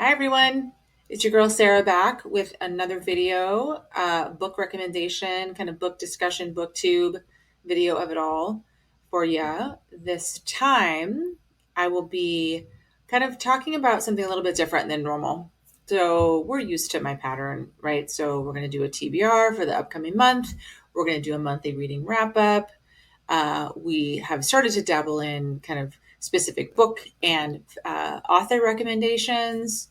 Hi everyone, it's your girl Sarah back with another video, book recommendation, kind of book discussion, booktube video of it all for ya. This time I will be kind of talking about something a little bit different than normal. So we're used to my pattern, right? So we're going to do a TBR for the upcoming month. We're going to do a monthly reading wrap up. We have started to dabble in kind of specific book and author recommendations.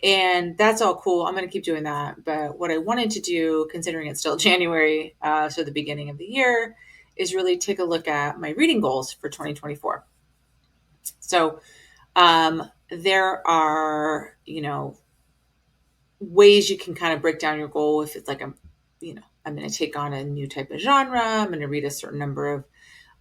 And that's all cool. I'm going to keep doing that. But what I wanted to do, considering it's still January, so the beginning of the year, is really take a look at my reading goals for 2024. So there are, ways you can kind of break down your goal. If it's like, I'm going to take on a new type of genre, I'm going to read a certain number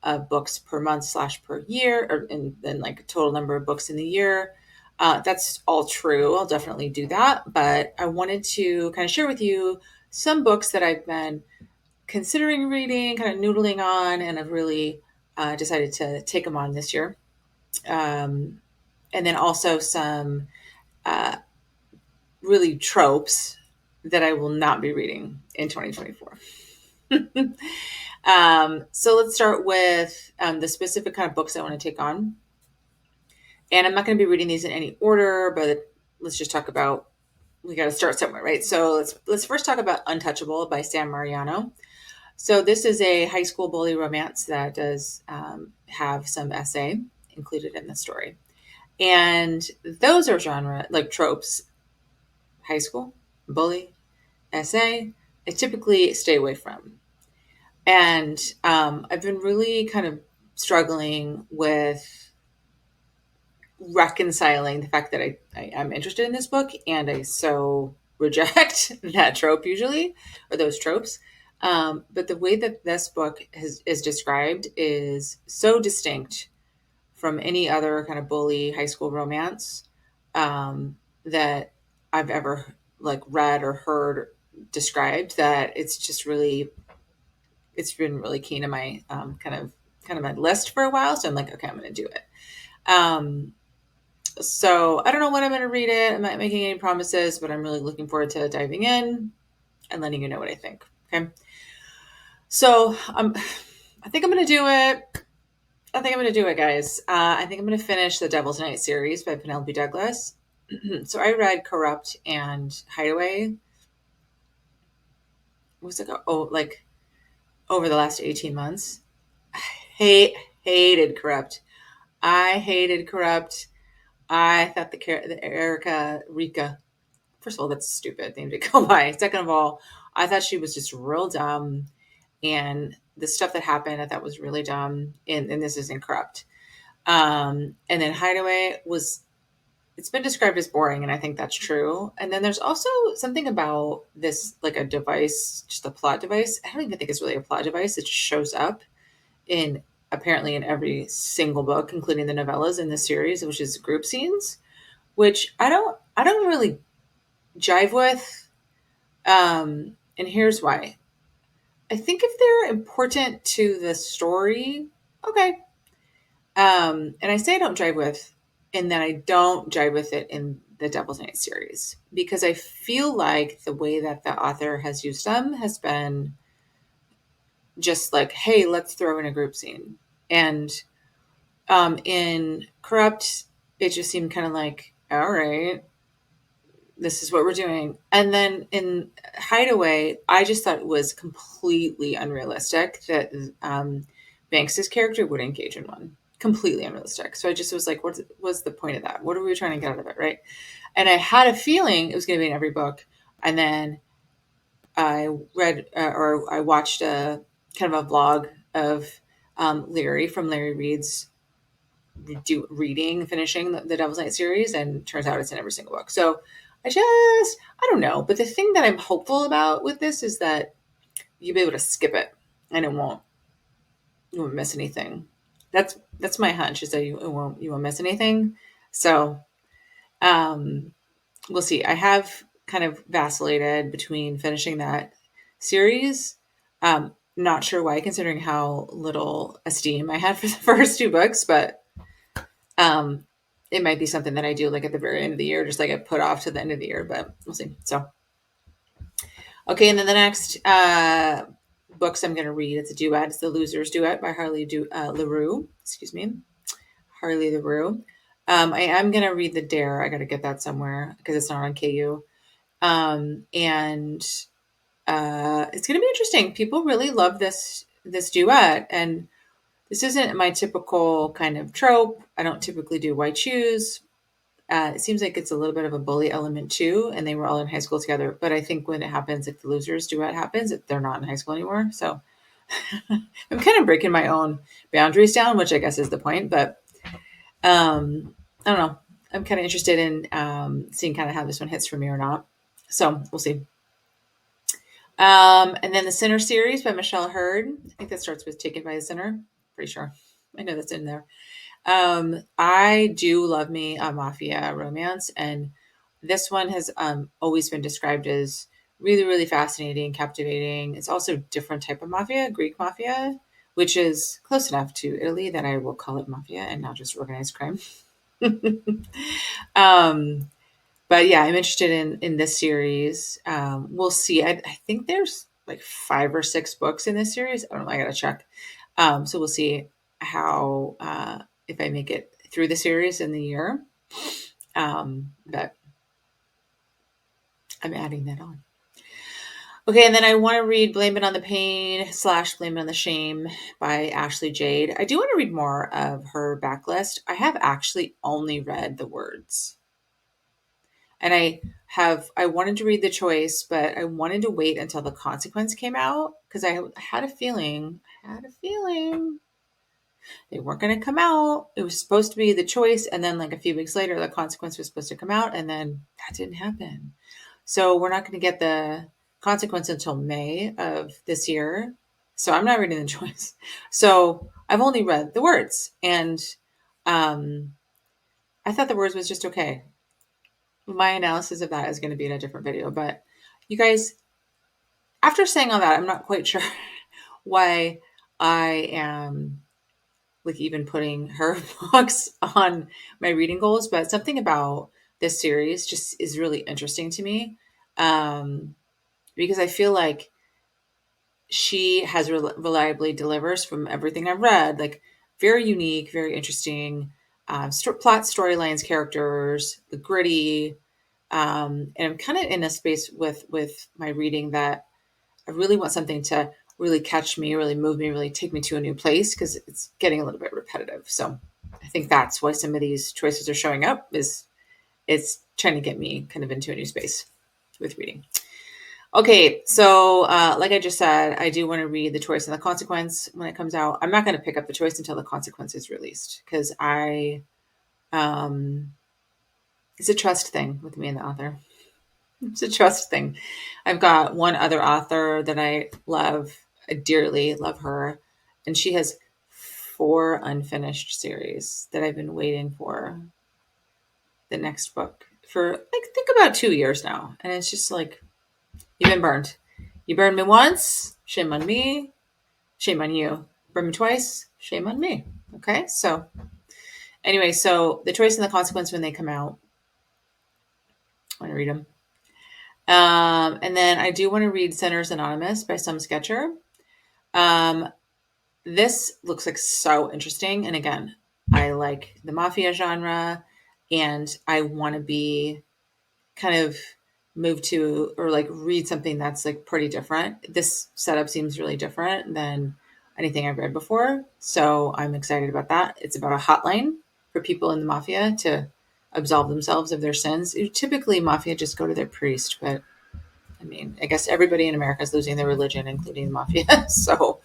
of books per month / per year, and then like a total number of books in the year. That's all true. I'll definitely do that. But I wanted to kind of share with you some books that I've been considering reading, kind of noodling on, and I've really decided to take them on this year. And then also some uh, really tropes that I will not be reading in 2024. So let's start with the specific kind of books I want to take on. And I'm not going to be reading these in any order, but let's just talk about, we got to start somewhere, right? So let's first talk about Untouchable by Sam Mariano. So this is a high school bully romance that does have some essay included in the story. And those are genre, like tropes, high school, bully, essay, I typically stay away from. And I've been really kind of struggling with reconciling the fact that I'm interested in this book and I so reject that trope usually, or those tropes. But the way that this book is described is so distinct from any other kind of bully high school romance that I've ever like read or heard described, that it's been really keen to my kind of my list for a while. So I'm like, okay, I'm going to do it. So I don't know when I'm going to read it. I'm not making any promises, but I'm really looking forward to diving in and letting you know what I think. Okay. So I think I'm going to do it. I think I'm going to do it, guys. I think I'm going to finish the Devil's Night series by Penelope Douglas. So I read Corrupt and Hideaway. Was it? Oh, like over the last 18 months. Hated Corrupt. I hated Corrupt. I thought the Erica Rika, first of all, that's a stupid name to go by. Second of all, I thought she was just real dumb. And the stuff that happened, I thought was really dumb. And this isn't Corrupt. And then Hideaway it's been described as boring, and I think that's true. And then there's also something about this, like a device, just a plot device. I don't even think it's really a plot device. It shows up apparently in every single book, including the novellas in the series, which is group scenes, which I don't really jive with. And here's why. I think if they're important to the story, okay. And I say I don't jive with, and then I don't jive with it in the Devil's Night series, because I feel like the way that the author has used them has been just like, hey, let's throw in a group scene. And in Corrupt, it just seemed kind of like, all right, this is what we're doing. And then in Hideaway, I just thought it was completely unrealistic that Banks's character would engage in one. Completely unrealistic. So I just was like, what's the point of that? What are we trying to get out of it, right? And I had a feeling it was going to be in every book. And then I read or I watched a kind of a vlog of Larry Reid's finishing the Devil's Night series, and turns out it's in every single book. So I don't know. But the thing that I'm hopeful about with this is that you'll be able to skip it and you won't miss anything. That's my hunch, is that you won't miss anything. So we'll see. I have kind of vacillated between finishing that series. Not sure why, considering how little esteem I had for the first two books, but it might be something that I do like at the very end of the year, just like I put off to the end of the year, but we'll see. So, okay. And then the next books I'm going to read, it's a duet. It's The Loser's Duet by Harley Laroux. Excuse me. Harley Laroux. I am going to read The Dare. I got to get that somewhere because it's not on KU. And it's going to be interesting. People really love this duet, and this isn't my typical kind of trope. I don't typically do white shoes. It seems like it's a little bit of a bully element too, and they were all in high school together. But I think when it happens, if the Losers Duet happens, they're not in high school anymore. So I'm kind of breaking my own boundaries down, which I guess is the point. But I don't know. I'm kind of interested in seeing kind of how this one hits for me or not. So we'll see. And then the Sinner series by Michelle Hurd. I think that starts with Taken by the Sinner. Pretty sure. I know that's in there. I do love me a mafia romance, and this one has always been described as really, really fascinating, captivating. It's also a different type of mafia, Greek mafia, which is close enough to Italy that I will call it mafia and not just organized crime. But yeah, I'm interested in this series. We'll see. I think there's like 5 or 6 books in this series. I don't know. I gotta check. So we'll see how if I make it through the series in the year. But I'm adding that on. Okay, and then I want to read Blame It on the Pain / Blame It on the Shame by Ashley Jade. I do want to read more of her backlist. I have actually only read the words. And I wanted to read The Choice, but I wanted to wait until The Consequence came out because I had a feeling they weren't going to come out. It was supposed to be The Choice, and then like a few weeks later, The Consequence was supposed to come out, and then that didn't happen. So we're not going to get The Consequence until May of this year. So I'm not reading The Choice. So I've only read the words, and I thought the words was just okay. My analysis of that is going to be in a different video, but you guys, after saying all that, I'm not quite sure why I am like even putting her books on my reading goals, but something about this series just is really interesting to me. Because I feel like she has reliably delivers from everything I've read, like very unique, very interesting, plot, storylines, characters, the gritty. And I'm kind of in a space with my reading that I really want something to really catch me, really move me, really take me to a new place because it's getting a little bit repetitive. So I think that's why some of these choices are showing up is it's trying to get me kind of into a new space with reading. Okay, so like I just said, I do want to read The Choice and The Consequence when it comes out. I'm not going to pick up The Choice until The Consequence is released because it's a trust thing with me and the author. It's a trust thing. I've got one other author that I love. I dearly love her. And she has 4 unfinished series that I've been waiting for the next book for, like, think about 2 years now. And it's just like, you've been burned. You burned me once, shame on me, shame on you. Burn me twice, shame on me. Okay, so anyway, so The Choice and The Consequence when they come out. I want to read them. And then I do want to read Sinners Anonymous by Some Sketcher. This looks like so interesting. And again, I like the mafia genre and I want to be kind of moved to or like read something that's like pretty different. This setup seems really different than anything I've read before. So I'm excited about that. It's about a hotline for people in the mafia to absolve themselves of their sins. Typically, mafia just go to their priest, but I mean, I guess everybody in America is losing their religion, including the mafia. So,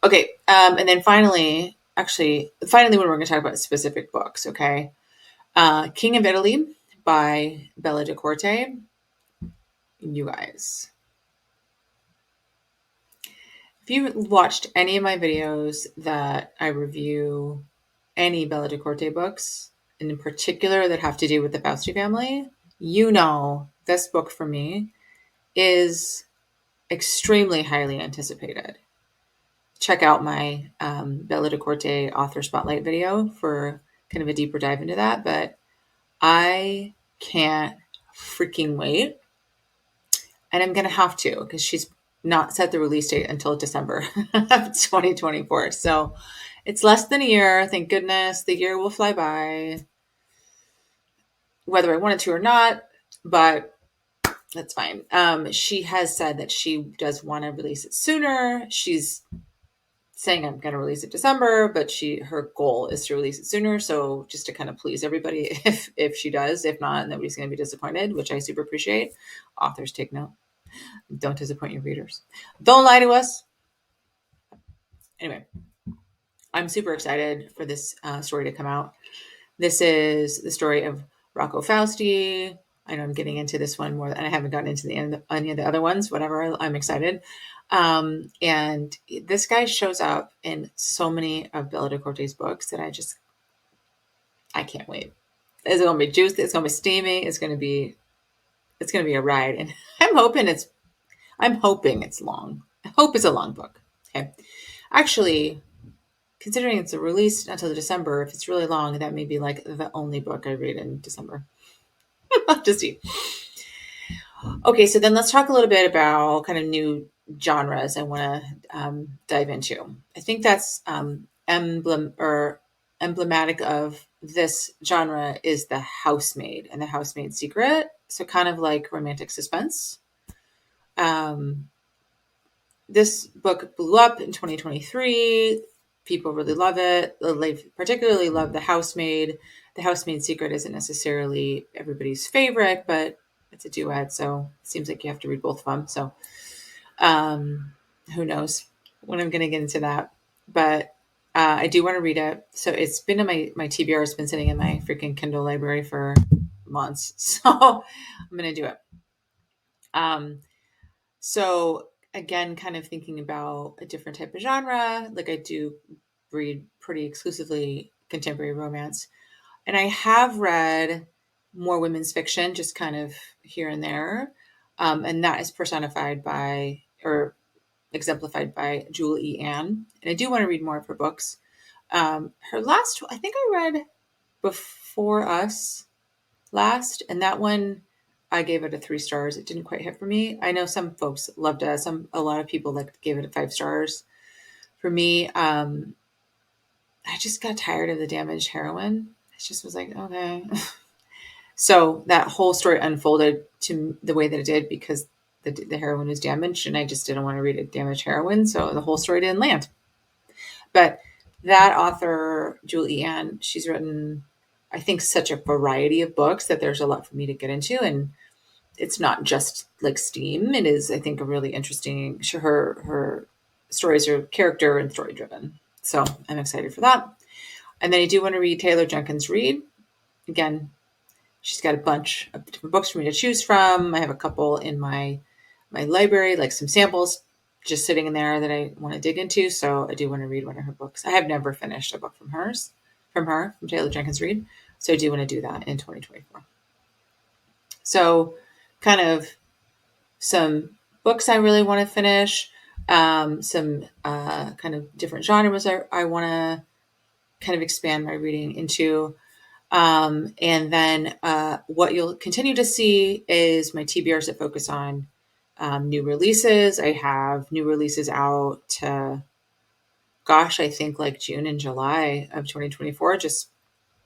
okay. And then finally, when we're going to talk about specific books, okay. King of Italy by Bellla DiCorte. You guys, if you watched any of my videos that I review any Bellla DiCorte books, and in particular that have to do with the Fausti family, you know this book for me is extremely highly anticipated. Check out my Bellla DiCorte author spotlight video for kind of a deeper dive into that, but I can't freaking wait. And I'm going to have to because she's not set the release date until December of 2024. So it's less than a year. Thank goodness. The year will fly by, whether I wanted to or not, but that's fine. She has said that she does want to release it sooner. She's saying I'm going to release it December, but her goal is to release it sooner. So just to kind of please everybody, if she does, if not, nobody's going to be disappointed, which I super appreciate. Authors, take note. Don't disappoint your readers. Don't lie to us. Anyway, I'm super excited for this story to come out. This is the story of Rocco Fausti. I know I'm getting into this one more, and I haven't gotten into any of the other ones. Whatever, I'm excited. And this guy shows up in so many of Bellla DiCorte's books that I can't wait. It's going to be juicy. It's going to be steamy. It's going to be a ride. And I'm hoping it's long. I hope it's a long book. Okay. Actually, considering it's a release until December, if it's really long, that may be like the only book I read in December. Just see. Okay, so then let's talk a little bit about kind of new genres I want to dive into. I think that's emblematic of this genre is the Housemaid and the Housemaid Secret. So kind of like romantic suspense. This book blew up in 2023. People really love it. They particularly love The Housemaid. The Housemaid Secret isn't necessarily everybody's favorite, but it's a duet, so it seems like you have to read both of them. So who knows when I'm going to get into that. But I do want to read it. So it's been in my TBR. It's been sitting in my freaking Kindle library for months. So I'm going to do it. So again, kind of thinking about a different type of genre. Like I do read pretty exclusively contemporary romance. And I have read more women's fiction, just kind of here and there. And that is personified by or exemplified by Julie E. Ann. And I do want to read more of her books. Her last, I think I read Before Us last, and that one I gave it a 3 stars. It didn't quite hit for me. I know some folks loved it. A lot of people gave it 5 stars. For me, I just got tired of the damaged heroine. It just was like, okay. So that whole story unfolded to the way that it did because the heroine was damaged, and I just didn't want to read a damaged heroine. So the whole story didn't land. But that author, Julie Ann, she's written, I think, such a variety of books that there's a lot for me to get into. And it's not just like steam. It is, I think, a really interesting, her stories are character and story driven. So I'm excited for that. And then I do want to read Taylor Jenkins Reid. Again, she's got a bunch of different books for me to choose from. I have a couple in my library, like some samples just sitting in there that I want to dig into. So I do want to read one of her books. I have never finished a book from Taylor Jenkins Reid. So I do want to do that in 2024. So kind of some books I really want to finish, some kind of different genres I want to kind of expand my reading into. And then what you'll continue to see is my TBRs that focus on new releases. I have new releases out to, I think like June and July of 2024, just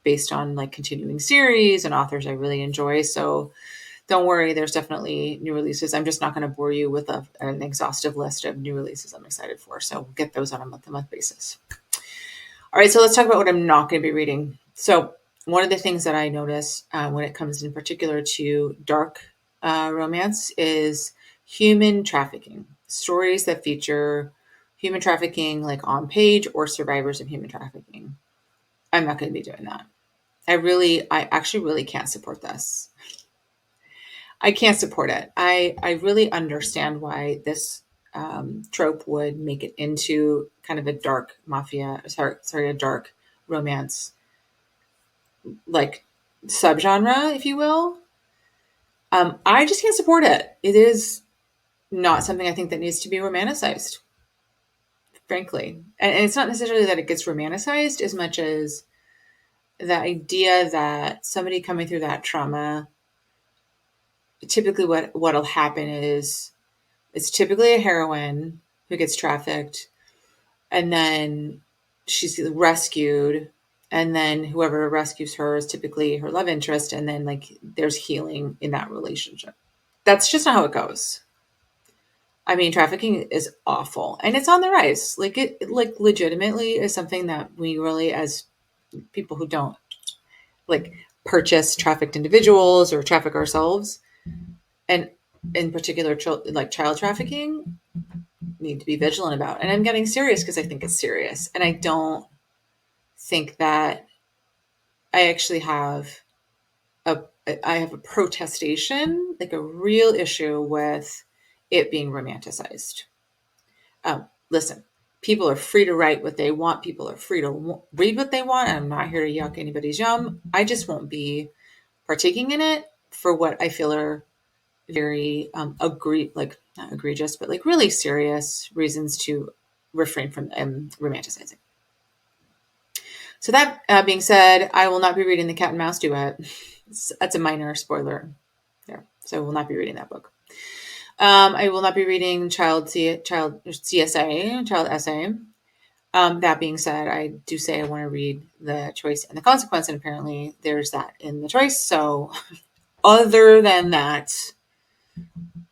based on like continuing series and authors I really enjoy. So don't worry, there's definitely new releases. I'm just not going to bore you with an exhaustive list of new releases I'm excited for. So we'll get those on a month-to-month basis. All right, so let's talk about what I'm not going to be reading. So one of the things that I notice when it comes in particular to dark romance is human trafficking. Stories that feature human trafficking like on page or survivors of human trafficking. I'm not going to be doing that. I actually really can't support this. I can't support it. I really understand why this trope would make it into kind of a dark a dark romance, like subgenre, if you will. I just can't support it. It is not something I think that needs to be romanticized, frankly. And it's not necessarily that it gets romanticized as much as the idea that somebody coming through that trauma, typically what'll happen is it's typically a heroine who gets trafficked, and then she's rescued, and then whoever rescues her is typically her love interest, and then like there's healing in that relationship. That's just not how it goes. I mean, trafficking is awful, and it's on the rise. Like like legitimately is something that we really, as people who don't like purchase trafficked individuals or traffic ourselves, and in particular, like child trafficking, need to be vigilant about. And I'm getting serious because I think it's serious, and I don't think that I actually have a I have a protestation, like a real issue with it being romanticized. Listen, people are free to write what they want. People are free to read what they want. And I'm not here to yuck anybody's yum. I just won't be partaking in it for what I feel are very like not egregious, but like really serious reasons to refrain from romanticizing. So that being said, I will not be reading the Cat and Mouse Duet. That's a minor spoiler there. So I will not be reading that book. I will not be reading child CSA, child essay. That being said, I do say I want to read The Choice and the Consequence, and apparently there's that in The Choice. So other than that,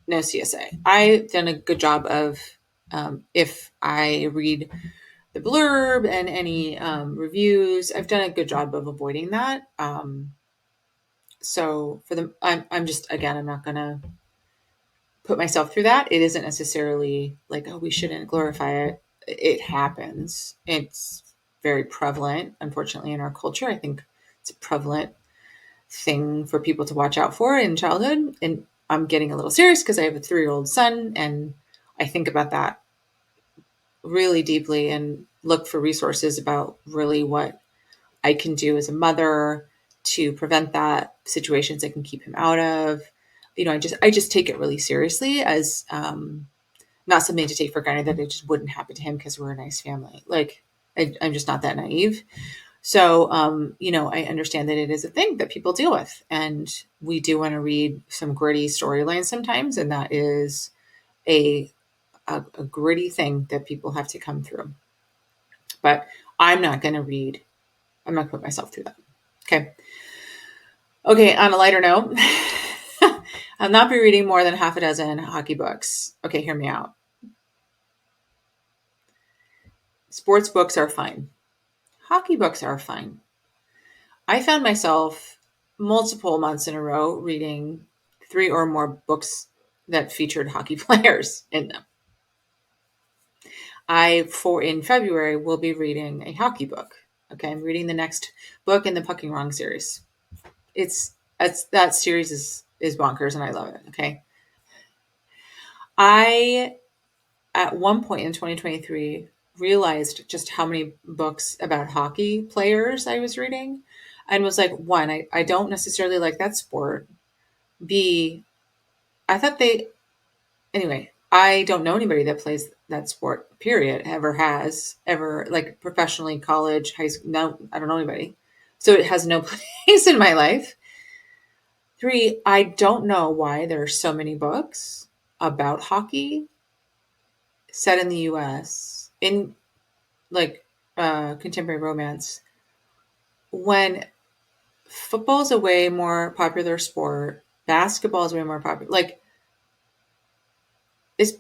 no CSA. I've done a good job of, if I read the blurb and any reviews, I've done a good job of avoiding that. So for the, I'm just, again, I'm not going to put myself through that. It isn't necessarily like, oh, we shouldn't glorify it. It happens. It's very prevalent, unfortunately, in our culture. I think it's a prevalent thing for people to watch out for in childhood. And I'm getting a little serious because I have a 3-year-old son, and I think about that really deeply and look for resources about really what I can do as a mother to prevent that, situations I can keep him out of. You know, I just take it really seriously as not something to take for granted that it just wouldn't happen to him because we're a nice family. Like I'm just not that naive. So, you know, I understand that it is a thing that people deal with, and we do want to read some gritty storylines sometimes. And that is a gritty thing that people have to come through. But I'm not going to put myself through that. Okay. Okay. On a lighter note, I'll not be reading more than half a dozen hockey books. Okay. Hear me out. Sports books are fine. Hockey books are fine. I found myself multiple months in a row reading 3 or more books that featured hockey players in them. In February, will be reading a hockey book. Okay, I'm reading the next book in the Pucking Wrong series. That series is bonkers, and I love it. Okay, I at one point in 2023 realized just how many books about hockey players I was reading, and was like, one, I don't necessarily like that sport. B, I thought anyway, I don't know anybody that plays that sport, period, ever, like professionally, college, high school. No, I don't know anybody. So it has no place in my life. 3, I don't know why there are so many books about hockey set in the US in like contemporary romance when football is a way more popular sport, basketball is way more popular. Like, is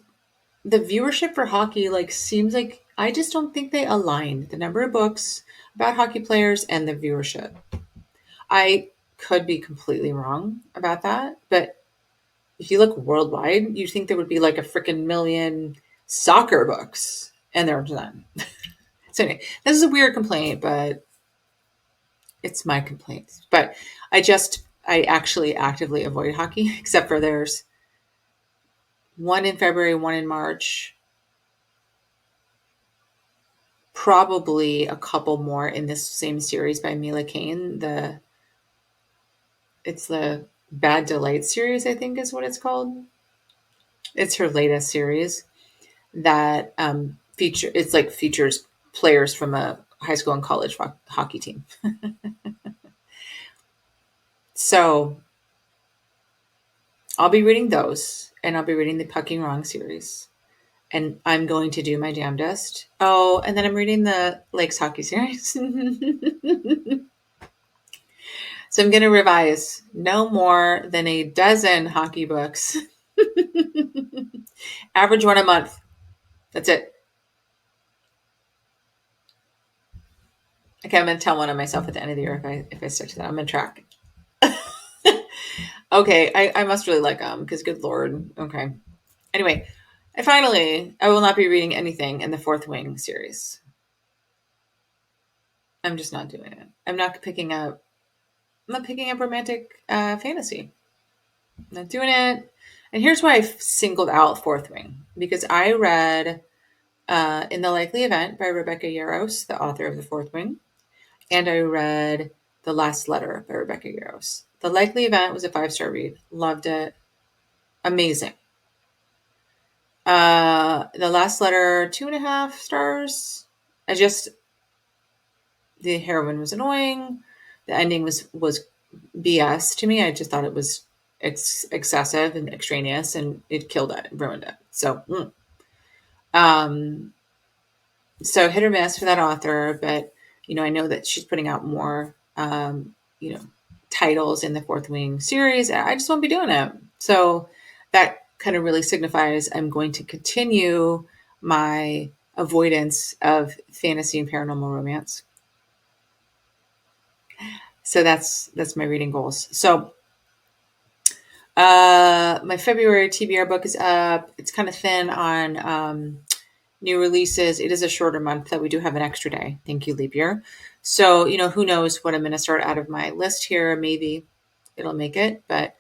the viewership for hockey like seems like I just don't think they align the number of books about hockey players and the viewership. I could be completely wrong about that, but if you look worldwide, you'd think there would be like a freaking million soccer books, and there's none. So anyway, this is a weird complaint, but it's my complaint. But I actually actively avoid hockey, except for there's one in February, one in March, probably a couple more in this same series by Mila Kane. It's the Bad Delight series, I think is what it's called. It's her latest series that features players from a high school and college hockey team. So I'll be reading those, and I'll be reading the Pucking Wrong series. And I'm going to do my damnedest. Oh, and then I'm reading the Lakes Hockey series. So I'm going to revise no more than a dozen hockey books. Average one a month. That's it. Okay, I'm going to tell one of myself at the end of the year if I stick to that. I'm going to track. Okay, I must really like them because good Lord. Okay. Anyway, and finally, I will not be reading anything in the Fourth Wing series. I'm just not doing it. I'm not picking up romantic fantasy. I'm not doing it. And here's why I singled out Fourth Wing, because I read In the Likely Event by Rebecca Yarros, the author of The Fourth Wing, and I read The Last Letter by Rebecca Yarros. The Likely Event was a 5-star read. Loved it. Amazing. The Last Letter, 2.5 stars. The heroine was annoying. The ending was BS to me. I just thought it was excessive and extraneous, and it killed it, ruined it. Um, so hit or miss for that author, but I know that she's putting out more, titles in the Fourth Wing series. I just won't be doing it. So that kind of really signifies I'm going to continue my avoidance of fantasy and paranormal romance. So that's my reading goals. So my February TBR book is up. It's kind of thin on new releases. It is a shorter month, that we do have an extra day. Thank you, leap year. So, who knows what I'm going to start out of my list here. Maybe it'll make it, but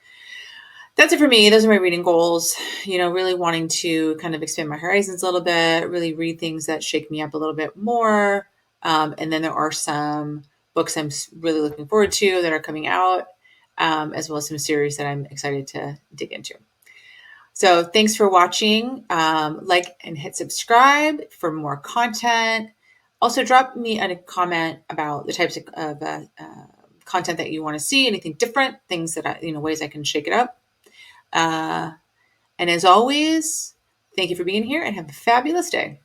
that's it for me. Those are my reading goals. Really wanting to kind of expand my horizons a little bit, really read things that shake me up a little bit more. And then there are some books I'm really looking forward to that are coming out, as well as some series that I'm excited to dig into. So thanks for watching. Like and hit subscribe for more content. Also, drop me a comment about the types of content that you want to see, anything different, things that ways I can shake it up. And as always, thank you for being here and have a fabulous day.